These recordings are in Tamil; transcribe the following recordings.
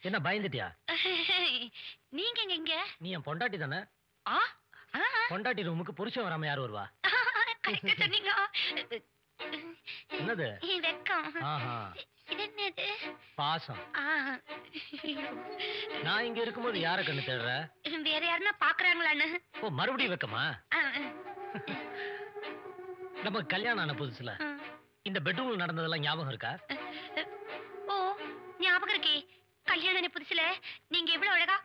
என்ன பயந்துட்டியா? நீங்க எங்க? நீ என் பொண்டாட்டி தானே? பொண்டாட்டி ரூமுக்கு புருஷன் வராம யார் வருவா? சொன்னீங்க. என்னது? வெக்கம். இது என்னது? பாசம். நான் இங்க இருக்கும்போது யார கண்ணு தேடுற? வேற யாருன்னா பாக்குறாங்களான்னு. ஓ, மறுபடியும் வெக்கமா? நம்ம கல்யாணம் ஆன புதுசுல இந்த பெட்ரூம்ல நடந்ததெல்லாம் ஞாபகம் இருக்கா? ஓ, ஞாபகம் இருக்கே. கல்யாணம் ஆன புதுசுல நீங்க எவ்வளவு அழகா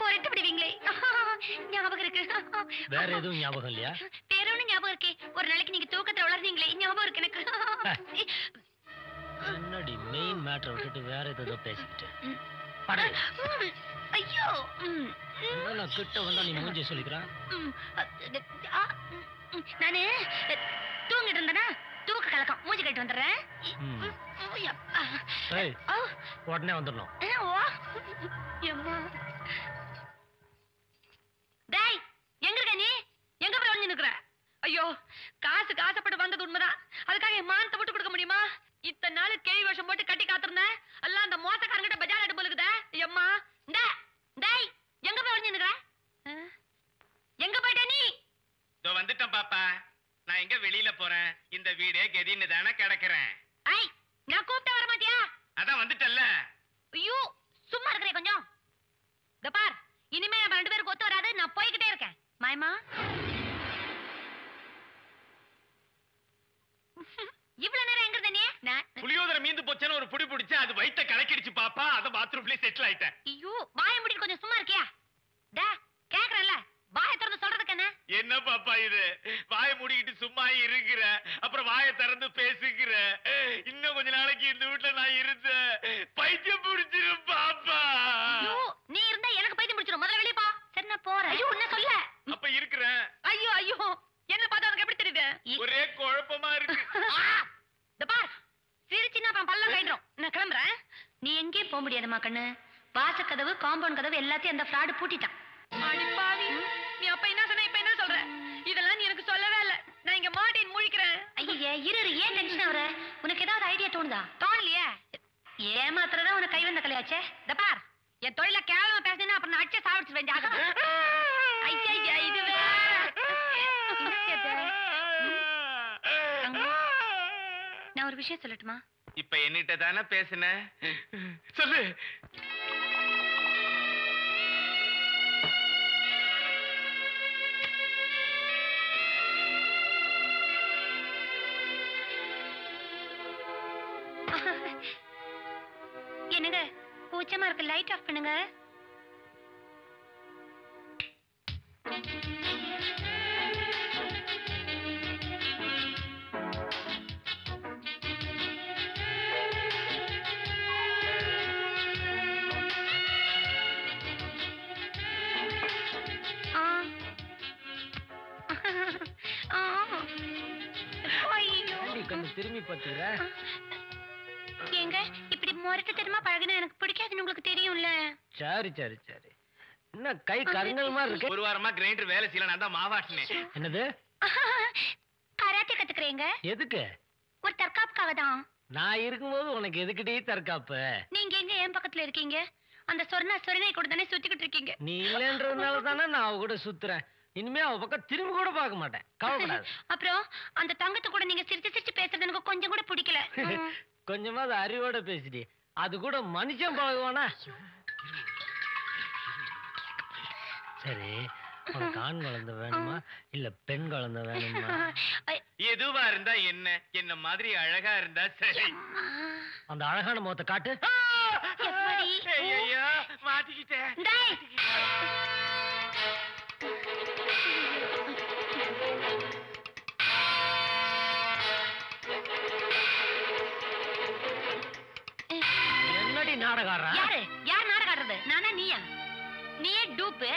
குறைத்து விடுவீங்களே, ஞாபகம் இருக்கு. வேற எதுவும் ஞாபகம் இல்லையா? வேற ஒண்ணு ஞாபகம் இருக்கே. ஒரு நாளைக்கு நீங்க தூக்கத்துல வளர்ந்தீங்களே, ஞாபகம் இருக்கு எனக்கு. என்னடி மெயின் மேட்டரை விட்டுட்டு வேற ஏதோ பேசிக்கிட்டு? ஐயோ, நான் கிட்ட வந்தா நீ மூஞ்சி சொல்லிக்கிறேன். நானு தூங்கிட்டு இருந்தேனா, தூக்க கலக்கம், மூஞ்சி கட்டு வந்துடுறேன். உடனே வந்துடணும். டேய், எங்க இருக்க நீ? எங்க போய் ஒளிஞ்சு நிக்கிற? ஐயோ, காசு காசப்பட்டு வந்தது உண்மைதான். அதுக்காக என் மானத்தை விட்டு கொடுக்க முடியுமா? இத்தனை நாள் கேள்வி வருஷம் போட்டு கட்டி காத்திருந்தேன். எல்லாம் அந்த மோசக்காரங்கிட்ட பஜார் அடி போலுக்குதே. எம்மா, டேய், எங்க போய் ஒளிஞ்சு நிக்கிற? எங்க போயிட்ட நீ? இதோ வந்துட்டேன் பாப்பா. நான் எங்க வெளியில போறேன்? இந்த வீடே கெதின்னு தானே கிடக்குறேன். ஐ, நான் கூப்பிட்ட வர மாட்டியா? அதான் வந்துட்டல்ல. ஐயோ, சும்மா இருக்கிறே கொஞ்சம். இத பார், இனிமே நம்ம ரெண்டு பேருக்கு ஒத்து வராது. நான் போய்கிட்டே இருக்கேன். மாயமா, இவ்வளவு நேரம் எங்க இருந்த நீ? புளியோதரை மீந்து போச்சேன்னு ஒரு புடி புடிச்சு அது வயித்த கலக்கிடுச்சு பாப்பா. அத பாத்ரூம்லயே செட்டில் ஆயிட்டேன். ஐயோ, வாயை மூடிட்டு கொஞ்சம் சும்மா இருக்கியா? டா, கேக்குறேன்ல, வாயை திறந்து சொல்றதுக்கு என்ன? என்ன பாப்பா இது? வாயை மூடிக்கிட்டு சும்மா இருக்கிற, அப்புறம் வாயை திறந்து பேசுகிற. இன்னும் கொஞ்ச நாளைக்கு இந்த வீட்டுல நான் இருந்த பைத்தியம் பிடிச்சிரும் பாப்பா. ஐயோ, நீ இருந்தா எனக்கு பைத்தியம் பிடிச்சிரும். முதல்ல வெளிய போ. சரி, நான் போறேன். ஐயோ, என்ன சொல்ல? அப்ப இருக்கிறேன். ஐயோ, என்ன பார்த்தா உனக்கு எப்படி தெரியுது? ஒரே குழப்பமா இருக்கு. இத பார், சிரிச்சினா அப்புறம் பல்லம் கயிடும். நான் கிளம்புறேன். நீ எங்கேயும் போக முடியாதுமா கண்ணு. வாசக்கதவு, காம்பவுண்ட் கதவு எல்லாத்தையும் அந்த ஃப்ராடு பூட்டிட்டான். அடி பாவி, நீ அப்ப என்ன சொன்ன, இப்ப என்ன சொல்ற? இதெல்லாம் நீ எனக்கு சொல்லவே இல்ல. நான் இங்க மாட்டின் முழிக்கிறேன். ஐயே, இரு, ஏன் டென்ஷன் ஆகுற? உனக்கு ஏதாவது ஐடியா தோணுதா? தோணலையே. ஏமாத்துறதா உனக்கு கை வந்த கலையாச்சே. இத பார், என் தொழில கேவலமா பேசினா அப்புறம் நான் அடிச்சே சாவிச்சு வேண்டிய. ஐயா, இது வேற. நான் ஒரு விஷயம் சொல்லட்டுமா? இப்ப என்னிட்ட தானே பேசுன, சொல்லு. என்னங்க, கூச்சமா இருக்கு, லைட் ஆஃப் பண்ணுங்க. திரும்பி பாத்தீங்க. ஏங்க, இப்படி முரட்டு தரமா பழகினா எனக்கு பிடிக்காதுன்னு உங்களுக்கு தெரியும்ல. சரி சரி சரி. என்ன கை கருங்கல் மாதிரி இருக்கு? ஒரு வாரமா கிரைண்டர் வேலை செய்யல, நான் தான் மாவாட்டினேன். என்னது? கராத்தே கத்துக்கிறீங்க? எதுக்கு? ஒரு தற்காப்புக்காக தான். நான் இருக்கும்போது உனக்கு எதுக்குடி தற்காப்பு? நீங்க எங்க என் பக்கத்துல இருக்கீங்க? அந்த சொர்ணை கூட தானே சுத்திக்கிட்டு இருக்கீங்க. நீ இல்லன்றதுனால தானே நான் அவ கூட சுத்துறேன். இனிமே அவ பக்கம் திரும்பி கூட பார்க்க மாட்டேன். கவலைப்படாத. அப்புறம் அந்த தங்கத்தை கூட நீங்க சிரிச்சு சிரிச்சு பேசுறது எனக்கு கொஞ்சம் கூட பிடிக்கல. கொஞ்சமாவது அறிவோட பேசிடி. அது கூட மனுஷன் பழகுவானா? சரி, உனக்கு ஆண் குழந்தை வேணுமா இல்ல பெண் குழந்தை வேணுமா? எதுவா இருந்தா என்ன மாதிரி அழகா இருந்தா சரி. அந்த அழகான முகத்தை காட்டு. மாட்டிக்கிட்டேன். என்னடி நாடகாரா? யார் நாடகாடுறது? நானா நீயா? நீயே டூப்பு.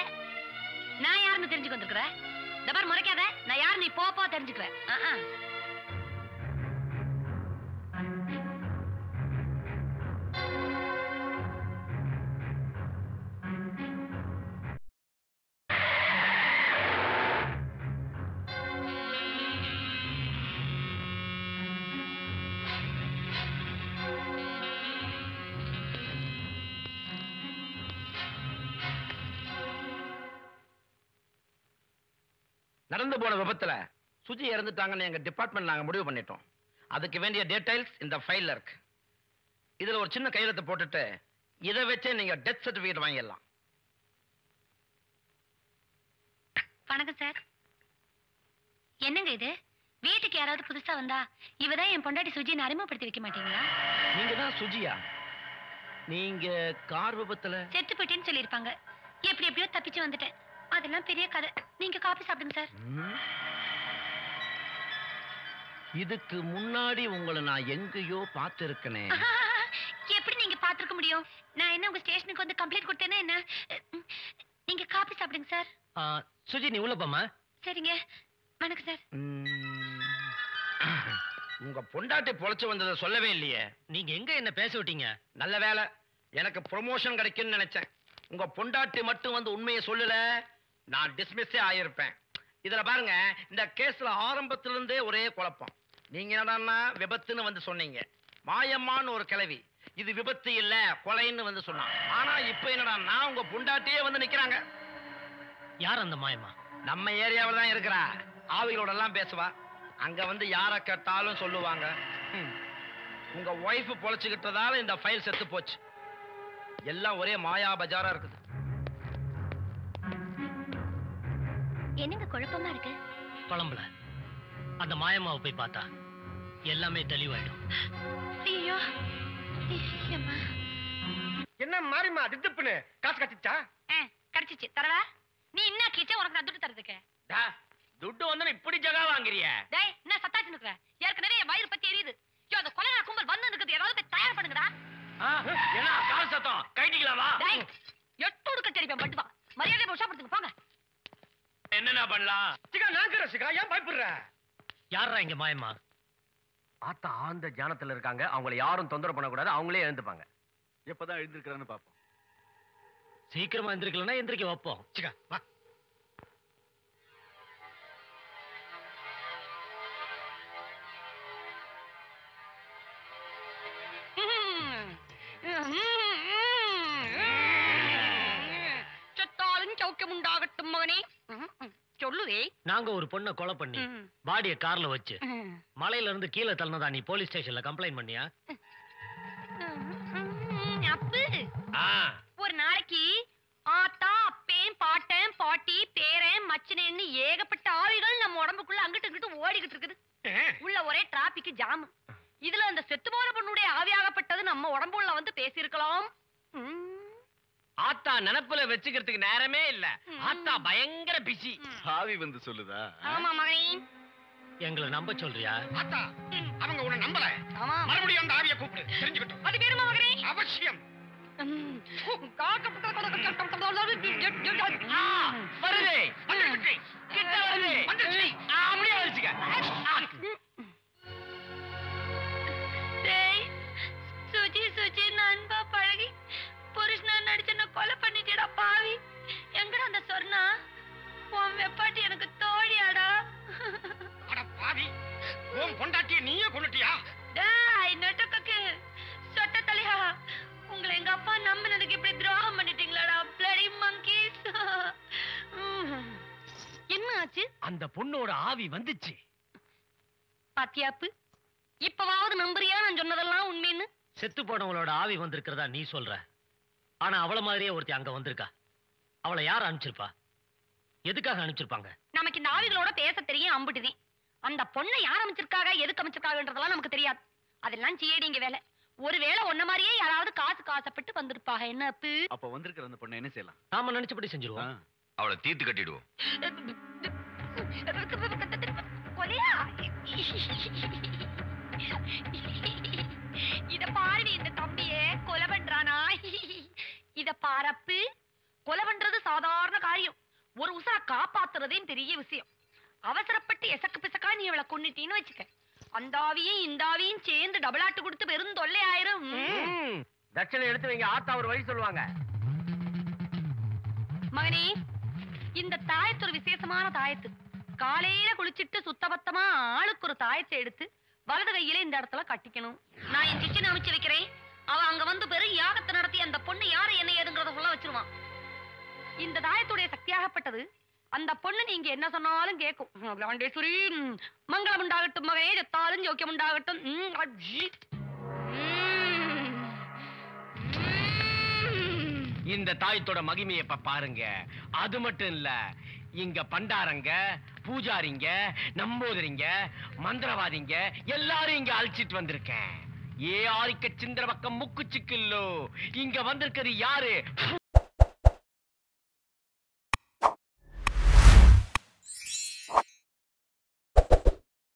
நான் யாருன்னு தெரிஞ்சுக்க வந்திருக்கிற? இந்த மாதிரி முறைக்காத. நான் யாரு நீ போ தெரிஞ்சுக்கிறேன். நடந்து போன விபத்துல சுஜி இறந்துட்டாங்கன்னு எங்க டிபார்ட்மெண்ட் நாங்க முடிவு பண்ணிட்டோம். அதுக்கு வேண்டிய டீடைல்ஸ் இந்த ஃபைல்ல இருக்கு. இதுல ஒரு சின்ன கையெழுத்து போட்டுட்டு இதை வச்சே நீங்க டெத் சர்டிபிகேட் வாங்கிடலாம். வணக்கம் சார். என்னங்க இது? வீட்டுக்கு யாராவது புதுசா வந்தா இவதான் என் பொண்டாட்டி சுஜியை அறிமுகப்படுத்தி வைக்க மாட்டீங்களா? நீங்க தான் சுஜியா? நீங்க கார் விபத்துல செத்து போயிட்டேன்னு சொல்லியிருப்பாங்க. எப்படி எப்படியோ தப்பிச்சு வந்துட்டேன். அதெல்லாம் பெரிய கதை. நீங்க காபி சாப்பிடுங்க சார். இதுக்கு முன்னாடி உங்களை நான் எங்கேயோ பார்த்திருக்கனே. எப்படி நீங்க பாத்துருக்க முடியும்? நான் என்ன உங்க ஸ்டேஷனுக்கு வந்து கம்ப்ளைண்ட் கொடுத்தேன்னா என்ன? நீங்க காபி சாப்பிடுங்க சார். சுஜி நீ உள்ள போமா. சரிங்க. வணக்கம் சார். உங்க பொண்டாட்டி பொழைச்சு வந்ததை சொல்லவே இல்லையே. நீங்க எங்க என்ன பேச விட்டீங்க? நல்ல வேலை, எனக்கு ப்ரொமோஷன் கிடைக்கும்னு நினைச்சேன். உங்க பொண்டாட்டி மட்டும் வந்து உண்மையை சொல்லல, நான் டிஸ்மிஸே ஆயிருப்பேன். இதுல பாருங்க, இந்த கேஸ்ல ஆரம்பத்துல இருந்தே ஒரே குழப்பம். நீங்க என்னடான்னா விபத்துன்னு வந்து சொன்னீங்க. மாயம்மான்னு ஒரு கிழவி இது விபத்து இல்ல கொலைன்னு வந்து சொன்னான். ஆனா இப்ப என்னடான்னா உங்க பொண்டாட்டியே வந்து நிக்கிறாங்க. யார் அந்த மாயம்மா? நம்ம ஏரியாவில தான் இருக்கிறா. ஆவிகளோட எல்லாம் பேசுவா. அங்க வந்து யார கேட்டாலும் சொல்லுவாங்க. உங்க ஒய்ஃப் பொழைச்சுக்கிட்டதால இந்த ஃபைல் செத்து போச்சு. எல்லாம் ஒரே மாயா பஜாரா இருக்குது. என்னங்க குழப்பமா இருக்கு? குழம்புல அந்த மாயம்மாவை போய் பார்த்தா எல்லாமே தெளிவாயிடும். ஐயோ என்ன மாறிமா திட்டுப்புன்னு காசு கட்டிச்சா? கிடைச்சிச்சு. தரவா? நீ என்ன கீச்சே உனக்கு நான் துட்டு தரதுக்கு? துட்டு வந்து இப்படி ஜகா வாங்குறிய? டேய் என்ன சத்தாச்சு நிக்கிற? ஏற்கனவே என் வயிறு பத்தி எரியுது. ஐயோ அந்த கொலைகார கும்பல் வந்து இருக்குது. ஏதாவது போய் தயார் பண்ணுங்கடா. என்ன கால் சத்தம் கைட்டிக்கலாமா? டேய் எட்டோடு கட்டடிப்பேன் பட்டுவா. மரியாதை உஷாப்படுத்துங்க போங்க. என்னென்ன பண்ணலாம்? சிகா நாங்கற சிகா ஏன் பயப்படுற? யாரா இங்க மாயம்மா? ஆத்தா ஆந்த ஜானத்துல இருக்காங்க. அவங்கள யாரும் தொந்தரவு பண்ணக்கூடாது. அவங்களே எழுந்துப்பாங்க. எப்பதான் எழுந்திருக்கிறான்னு பாப்போம். சீக்கிரமா எந்திரிக்கலன்னா எந்திரிக்க வைப்போம். சிகா வா. செத்தாலும் சௌக்கியம் உண்டாகட்டும் மகனே. சொல்லுவே. நாங்க ஒரு பொண்ணை கொலை பண்ணி பாடிய கார்ல வச்சு மலையில இருந்து கீழே தள்ளனதா நீ போலீஸ் ஸ்டேஷன்ல கம்ப்ளைண்ட் பண்ணியா? அப்பு ஒரு நாளைக்கு ஆத்தா அப்பேன் பாட்டன் பாட்டி பேரன் மச்சனேன்னு ஏகப்பட்ட ஆவிகள் நம்ம உடம்புக்குள்ள அங்கிட்டு இங்கிட்டு ஓடிக்கிட்டு இருக்குது. உள்ள ஒரே டிராபிக் ஜாம். இதுல அந்த செத்து போன பொண்ணுடைய ஆவியாகப்பட்டது நம்ம உடம்புள்ள வந்து பேசியிருக்கலாம். ஆத்தா நினைப்புல வச்சுக்கிறதுக்கு நேரமே இல்ல. ஆத்தா பயங்கர பிஸி. ஆவி வந்து சொல்லுதா? ஆமா மகனே. எங்களை நம்ப சொல்றியா? ஆத்தா அவங்க உன்னை நம்பல. ஆமா மறுபடியும் அந்த ஆவியை கூப்பிடு தெரிஞ்சுக்கட்டும். அது வேணுமா மகனே? அவசியம். வருது வந்துருச்சு. கிட்ட வருது. வந்துருச்சு. அப்படியே வந்துச்சுங்க. டேய் சுஜி சுஜி நண்பா பழகி புருஷனா நடிச்சன கொலை பண்ணிட்டேடா பாவி. எங்கடா அந்த சொர்ணா? உன் வெப்பாட்டி எனக்கு தோழியாடா. அட பாவி, உன் பொண்டாட்டியை நீயே கொன்னுட்டியா? டேய் நட்டக்கக்கு சொட்ட தலையா, உங்களை எங்க அப்பா நம்பினதுக்கு இப்படி துரோகம் பண்ணிட்டீங்களாடா bloody monkeys. என்ன ஆச்சு? அந்த பொண்ணோட ஆவி வந்துச்சு. பாத்தியாப்பு, இப்பவாவது நம்புறியா நான் சொன்னதெல்லாம் உண்மைன்னு? செத்து போனவங்களோட ஆவி வந்திருக்கிறதா நீ சொல்ற. ஆனா அவள மாதிரியே ஒருத்தி அங்க வந்திருக்கா. அவளை யார் அனுப்பிச்சிருப்பா? எதுக்காக அனுப்பிச்சிருப்பாங்க? நமக்கு இந்த ஆவிகளோட பேச தெரியும் அம்பிட்டுதேன். அந்த பொண்ணை யார் அமைச்சிருக்காங்க எதுக்கு அமைச்சிருக்காங்கன்றதெல்லாம் நமக்கு தெரியாது. அதெல்லாம் சிஏடிங்க வேலை. ஒருவேளை ஒன்ன மாதிரியே யாராவது காசு காசப்பட்டு வந்திருப்பாங்க. என்ன அப்பு? அப்ப வந்திருக்கிற அந்த பொண்ணை என்ன செய்யலாம்? நாம நினைச்சபடி செஞ்சிருவோம். அவளை தீர்த்து கட்டிடுவோம். கொலையா? இத பாரு, இந்த தம்பியே கொலை பண்றானா? இத பாரப்பு, கொலை பண்றது சாதாரண காரியம். ஒரு உசர காப்பாத்துறதே பெரிய விஷயம். அவசரப்பட்டு எசக்கு பிசக்கா நீ அவளை கொன்னுட்டீன்னு வச்சுக்க, அந்த ஆவியும் இந்த ஆவியும் சேர்ந்து டபுள் ஆட்டு கொடுத்து பெரும் தொல்லை ஆயிரும். தட்சணை எடுத்து வைங்க. ஆத்தா ஒரு வழி சொல்லுவாங்க. மகனே, இந்த தாயத்து ஒரு விசேஷமான தாயத்து. காலையில குளிச்சிட்டு சுத்தபத்தமா ஆளுக்கு ஒரு தாயத்தை எடுத்து வலது கையில இந்த இடத்துல கட்டிக்கணும். நான் என் சிச்சனை அமைச்சு வைக்கிறேன். அவன் அங்க வந்து பெரும் யாகத்தை நடத்தி அந்த பொண்ணு யாரு என்ன ஏதுங்கிறத உள்ள வச்சிருவான். இந்த தாயத்துடைய சக்தியாகப்பட்டது அந்த பொண்ணு நீங்க என்ன சொன்னாலும் கேட்கும். அகிலாண்டேஸ்வரி மங்களம் உண்டாகட்டும் மகனே, செத்தாலும் ஜோக்கியம் உண்டாகட்டும். அஜி. இந்த தாயத்தோட மகிமையை இப்ப பாருங்க. அது மட்டும் இல்ல, இங்க பண்டாரங்க, பூஜாரிங்க, நம்போதரிங்க, மந்திரவாதிங்க எல்லாரும் இங்க அழைச்சிட்டு வந்திருக்கேன். ஏ ஆரிக்க சிந்திர பக்கம் முக்கு சிக்கில்லோ. இங்க வந்திருக்கிறது யாரு?